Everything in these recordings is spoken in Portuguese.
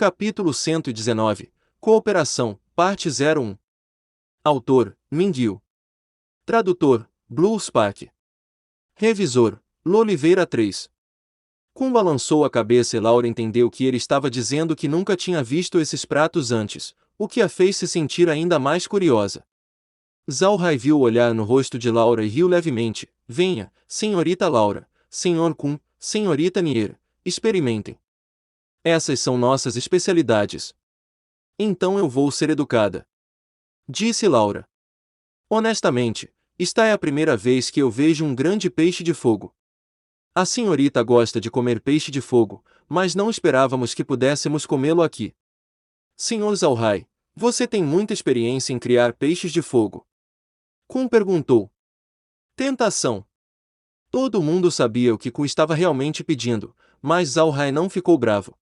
Capítulo 119. Cooperação, Parte 01. Autor, Minguil. Tradutor, Blue Spark. Revisor, Loliveira 3. Kun balançou a cabeça e Laura entendeu que ele estava dizendo que nunca tinha visto esses pratos antes, o que a fez se sentir ainda mais curiosa. Zhao Hai viu o olhar no rosto de Laura e riu levemente. Venha, senhorita Laura, senhor Kun, senhorita Nier, experimentem. Essas são nossas especialidades. Então eu vou ser educada. Disse Laura. Honestamente, esta é a primeira vez que eu vejo um grande peixe de fogo. A senhorita gosta de comer peixe de fogo, mas não esperávamos que pudéssemos comê-lo aqui. Senhor Zhao Hai, você tem muita experiência em criar peixes de fogo. Kun perguntou. Tentação. Todo mundo sabia o que Kun estava realmente pedindo, mas Zhao Hai não ficou bravo.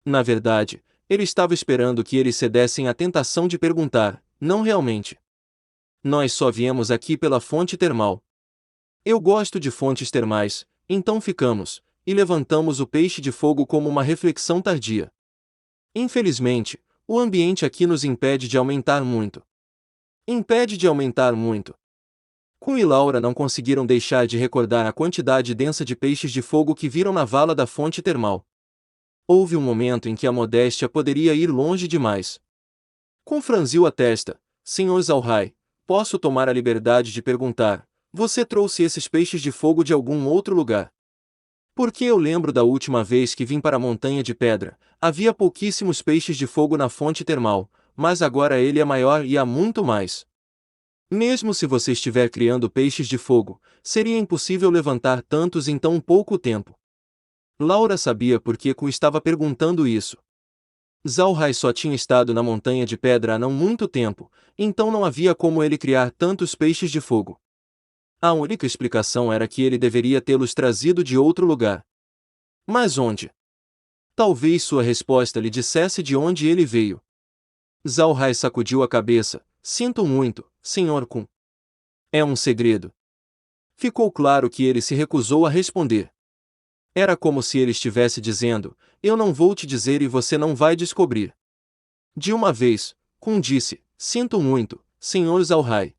Na verdade, ele estava esperando que eles cedessem à tentação de perguntar, não realmente. Nós só viemos aqui pela fonte termal. Eu gosto de fontes termais, então ficamos, e levantamos o peixe de fogo como uma reflexão tardia. Infelizmente, o ambiente aqui nos impede de aumentar muito. Impede de aumentar muito. Kun e Laura não conseguiram deixar de recordar a quantidade densa de peixes de fogo que viram na vala da fonte termal. Houve um momento em que a modéstia poderia ir longe demais. Kun franziu a testa. Senhor Zhao Hai, posso tomar a liberdade de perguntar, você trouxe esses peixes de fogo de algum outro lugar? Porque eu lembro da última vez que vim para a Montanha de Pedra, havia pouquíssimos peixes de fogo na fonte termal, mas agora ele é maior e há muito mais. Mesmo se você estiver criando peixes de fogo, seria impossível levantar tantos em tão pouco tempo. Laura sabia por que Kun estava perguntando isso. Zhao Hai só tinha estado na Montanha de Pedra há não muito tempo, então não havia como ele criar tantos peixes de fogo. A única explicação era que ele deveria tê-los trazido de outro lugar. Mas onde? Talvez sua resposta lhe dissesse de onde ele veio. Zhao Hai sacudiu a cabeça. Sinto muito, Sr. Kun. É um segredo. Ficou claro que ele se recusou a responder. Era como se ele estivesse dizendo, eu não vou te dizer e você não vai descobrir. De uma vez, Kun disse, sinto muito, Sr. Zhao Hai.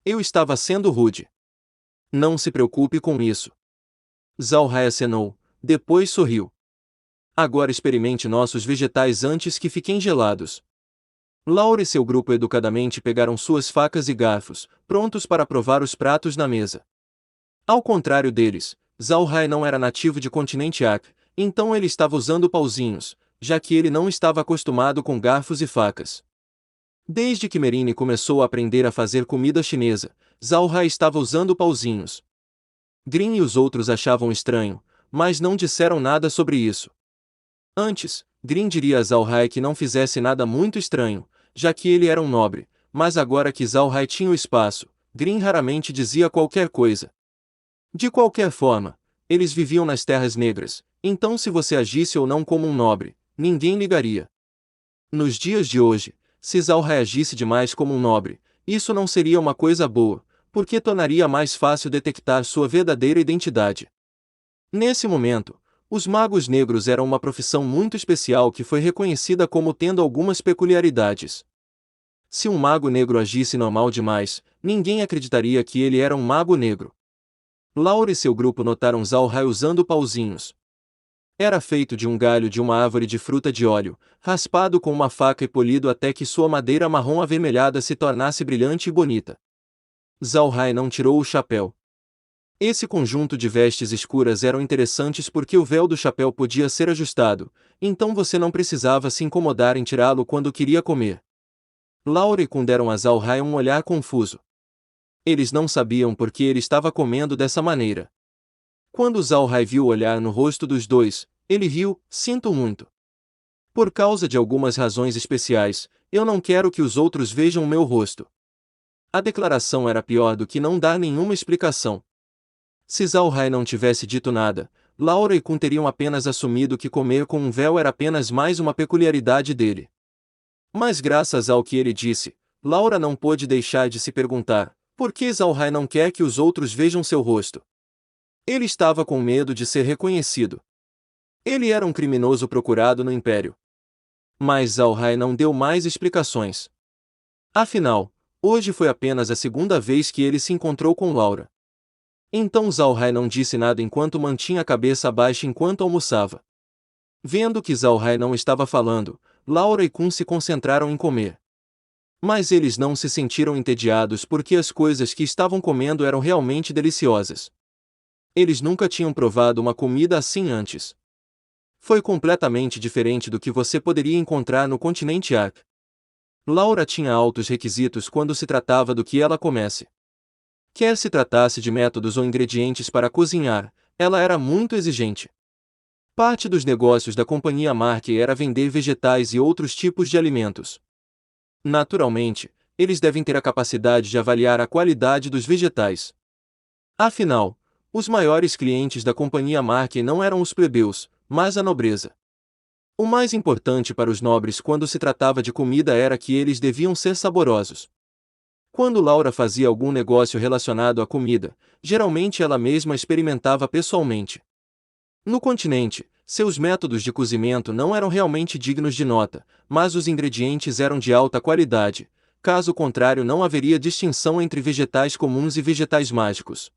Eu estava sendo rude. Não se preocupe com isso. Zhao Hai acenou, depois sorriu. Agora experimente nossos vegetais antes que fiquem gelados. Laura e seu grupo educadamente pegaram suas facas e garfos, prontos para provar os pratos na mesa. Ao contrário deles, Zhao Hai não era nativo de continente Ak, então ele estava usando pauzinhos, já que ele não estava acostumado com garfos e facas. Desde que Merine começou a aprender a fazer comida chinesa, Zhao Hai estava usando pauzinhos. Green e os outros achavam estranho, mas não disseram nada sobre isso. Antes, Green diria a Zhao Hai que não fizesse nada muito estranho, já que ele era um nobre, mas agora que Zhao Hai tinha o espaço, Green raramente dizia qualquer coisa. De qualquer forma, eles viviam nas Terras Negras, então se você agisse ou não como um nobre, ninguém ligaria. Nos dias de hoje, se Zhao Hai agisse demais como um nobre, isso não seria uma coisa boa, porque tornaria mais fácil detectar sua verdadeira identidade. Nesse momento, os magos negros eram uma profissão muito especial que foi reconhecida como tendo algumas peculiaridades. Se um mago negro agisse normal demais, ninguém acreditaria que ele era um mago negro. Laura e seu grupo notaram Zhao Hai usando pauzinhos. Era feito de um galho de uma árvore de fruta de óleo, raspado com uma faca e polido até que sua madeira marrom avermelhada se tornasse brilhante e bonita. Zhao Hai não tirou o chapéu. Esse conjunto de vestes escuras eram interessantes porque o véu do chapéu podia ser ajustado, então você não precisava se incomodar em tirá-lo quando queria comer. Laura e Kun deram a Zhao Hai um olhar confuso. Eles não sabiam por que ele estava comendo dessa maneira. Quando Zhao Hai viu o olhar no rosto dos dois, ele riu, sinto muito. Por causa de algumas razões especiais, eu não quero que os outros vejam o meu rosto. A declaração era pior do que não dar nenhuma explicação. Se Zhao Hai não tivesse dito nada, Laura e Kun teriam apenas assumido que comer com um véu era apenas mais uma peculiaridade dele. Mas graças ao que ele disse, Laura não pôde deixar de se perguntar, por que Zhao Hai não quer que os outros vejam seu rosto? Ele estava com medo de ser reconhecido. Ele era um criminoso procurado no Império. Mas Zhao Hai não deu mais explicações. Afinal, hoje foi apenas a segunda vez que ele se encontrou com Laura. Então Zhao Hai não disse nada enquanto mantinha a cabeça baixa enquanto almoçava. Vendo que Zhao Hai não estava falando, Laura e Kun se concentraram em comer. Mas eles não se sentiram entediados porque as coisas que estavam comendo eram realmente deliciosas. Eles nunca tinham provado uma comida assim antes. Foi completamente diferente do que você poderia encontrar no continente Ark. Laura tinha altos requisitos quando se tratava do que ela comesse. Quer se tratasse de métodos ou ingredientes para cozinhar, ela era muito exigente. Parte dos negócios da companhia Mark era vender vegetais e outros tipos de alimentos. Naturalmente, eles devem ter a capacidade de avaliar a qualidade dos vegetais. Afinal, os maiores clientes da companhia Mark não eram os plebeus, mas a nobreza. O mais importante para os nobres quando se tratava de comida era que eles deviam ser saborosos. Quando Laura fazia algum negócio relacionado à comida, geralmente ela mesma experimentava pessoalmente. No continente, seus métodos de cozimento não eram realmente dignos de nota, mas os ingredientes eram de alta qualidade, caso contrário não haveria distinção entre vegetais comuns e vegetais mágicos.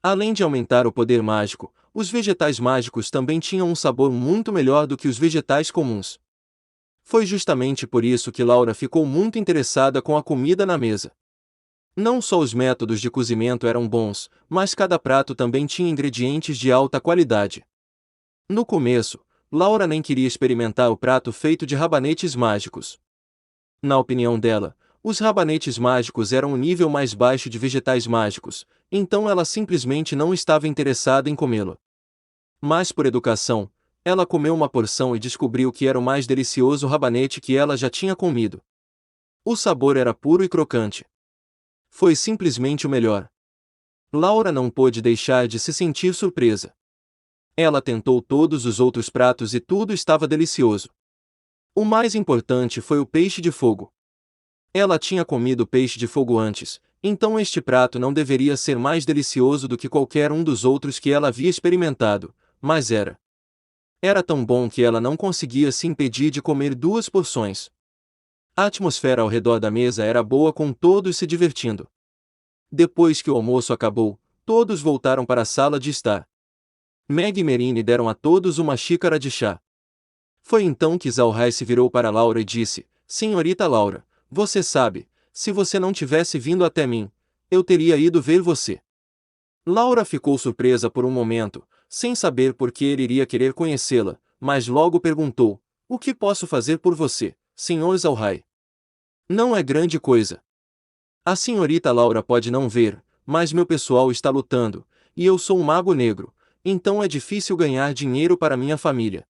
Além de aumentar o poder mágico, os vegetais mágicos também tinham um sabor muito melhor do que os vegetais comuns. Foi justamente por isso que Laura ficou muito interessada com a comida na mesa. Não só os métodos de cozimento eram bons, mas cada prato também tinha ingredientes de alta qualidade. No começo, Laura nem queria experimentar o prato feito de rabanetes mágicos. Na opinião dela, os rabanetes mágicos eram o nível mais baixo de vegetais mágicos, então ela simplesmente não estava interessada em comê-lo. Mas por educação, ela comeu uma porção e descobriu que era o mais delicioso rabanete que ela já tinha comido. O sabor era puro e crocante. Foi simplesmente o melhor. Laura não pôde deixar de se sentir surpresa. Ela tentou todos os outros pratos e tudo estava delicioso. O mais importante foi o peixe de fogo. Ela tinha comido peixe de fogo antes, então este prato não deveria ser mais delicioso do que qualquer um dos outros que ela havia experimentado, mas era. Era tão bom que ela não conseguia se impedir de comer 2 porções. A atmosfera ao redor da mesa era boa com todos se divertindo. Depois que o almoço acabou, todos voltaram para a sala de estar. Meg e Merine deram a todos uma xícara de chá. Foi então que Zhao Hai se virou para Laura e disse: Senhorita Laura, você sabe, se você não tivesse vindo até mim, eu teria ido ver você. Laura ficou surpresa por um momento, sem saber por que ele iria querer conhecê-la, mas logo perguntou: O que posso fazer por você, Sr. Zhao Hai? Não é grande coisa. A senhorita Laura pode não ver, mas meu pessoal está lutando, e eu sou um mago negro, então é difícil ganhar dinheiro para minha família.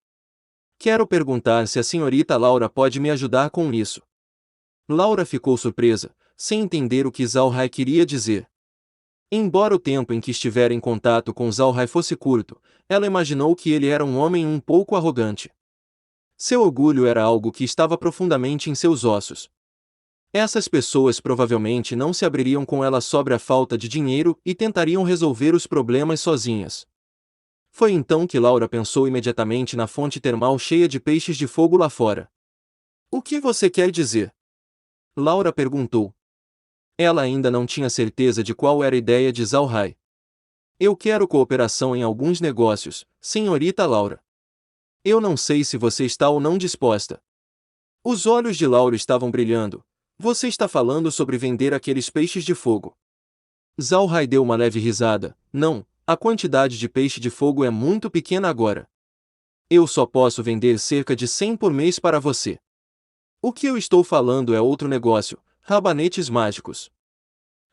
Quero perguntar se a senhorita Laura pode me ajudar com isso. Laura ficou surpresa, sem entender o que Zhao Hai queria dizer. Embora o tempo em que estivera em contato com Zhao Hai fosse curto, ela imaginou que ele era um homem um pouco arrogante. Seu orgulho era algo que estava profundamente em seus ossos. Essas pessoas provavelmente não se abririam com ela sobre a falta de dinheiro e tentariam resolver os problemas sozinhas. Foi então que Laura pensou imediatamente na fonte termal cheia de peixes de fogo lá fora. O que você quer dizer? Laura perguntou. Ela ainda não tinha certeza de qual era a ideia de Zhao Hai. Eu quero cooperação em alguns negócios, senhorita Laura. Eu não sei se você está ou não disposta. Os olhos de Laura estavam brilhando. Você está falando sobre vender aqueles peixes de fogo. Zhao Hai deu uma leve risada. Não, a quantidade de peixe de fogo é muito pequena agora. Eu só posso vender cerca de 100 por mês para você. O que eu estou falando é outro negócio, rabanetes mágicos.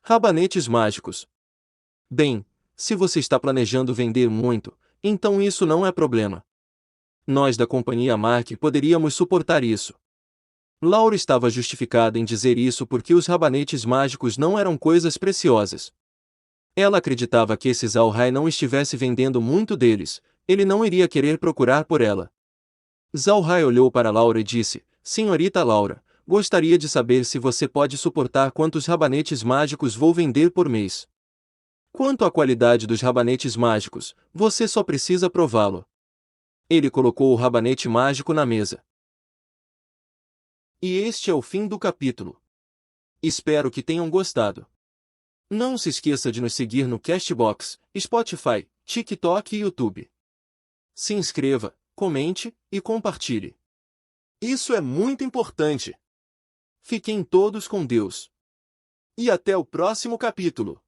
Rabanetes mágicos. Bem, se você está planejando vender muito, então isso não é problema. Nós da companhia Mark poderíamos suportar isso. Laura estava justificada em dizer isso porque os rabanetes mágicos não eram coisas preciosas. Ela acreditava que se Zhao Hai não estivesse vendendo muito deles, ele não iria querer procurar por ela. Zhao Hai olhou para Laura e disse: Senhorita Laura, gostaria de saber se você pode suportar quantos rabanetes mágicos vou vender por mês. Quanto à qualidade dos rabanetes mágicos, você só precisa prová-lo. Ele colocou o rabanete mágico na mesa. E este é o fim do capítulo. Espero que tenham gostado. Não se esqueça de nos seguir no Castbox, Spotify, TikTok e YouTube. Se inscreva, comente e compartilhe. Isso é muito importante. Fiquem todos com Deus. E até o próximo capítulo.